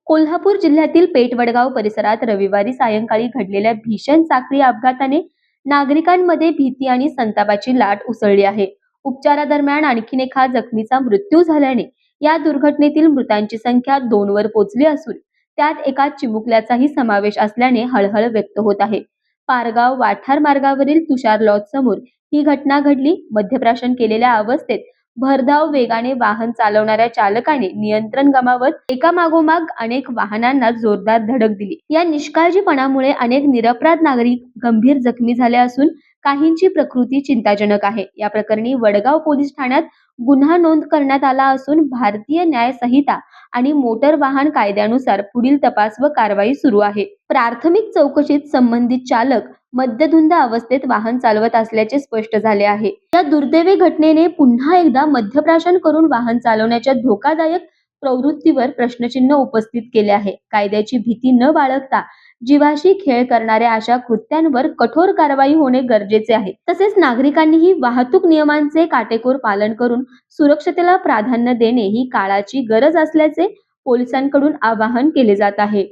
कोल्हापूर जिल्ह्यातील पेठवडगाव परिसरात रविवारी सायंकाळी घडलेल्या भीषण चाकरी अपघाताने नागरिकांमध्ये भीती आणि संतापाची लाट उसळली आहे. उपचारादरम्यान आणखीन एका जखमीचा मृत्यू झाल्याने या दुर्घटनेतील मृतांची संख्या 2 वर पोहोचली असून त्यात एका चिमुकल्याचाही समावेश असल्याने हळहळ व्यक्त होत आहे. पारगाव वाठार मार्गावरील तुषार लॉज समोर ही घटना घडली. मद्यप्राशन केलेल्या अवस्थेत भरधाव वेगाने वाहन चालवणाऱ्या चालकाने नियंत्रण गमावत एकामागोमाग अनेक वाहनांना जोरदार धडक दिली. या निष्काळजीपणामुळे अनेक निरपराध नागरिक गंभीर जखमी झाले असून काहींची प्रकृती चिंताजनक आहे. या प्रकरणी वडगाव पोलीस ठाण्यात गुन्हा नोंद करण्यात आला असून भारतीय न्याय संहिता आणि मोटर वाहन कायद्यानुसार पुढील तपास व कारवाई सुरू आहे. प्राथमिक चौकशीत संबंधित चालक मद्यधुंद अवस्थेत वाहन चालवत असल्याचे स्पष्ट झाले आहे. या दुर्दैवी घटनेने पुन्हा एकदा मद्यप्राशन करून वाहन चालवण्याच्या धोकादायक प्रवृत्तीवर प्रश्नचिन्ह उपस्थित केले आहे. कायद्याची भीती न बाळगता जीवाशी खेळ करणाऱ्या अशा कृत्यांवर कठोर कारवाई होणे गरजेचे आहे. तसेच नागरिकांनीही वाहतूक नियमांचे काटेकोर पालन करून सुरक्षतेला प्राधान्य देणे ही काळाची गरज असल्याचे पोलिसांकडून आवाहन केले जात आहे.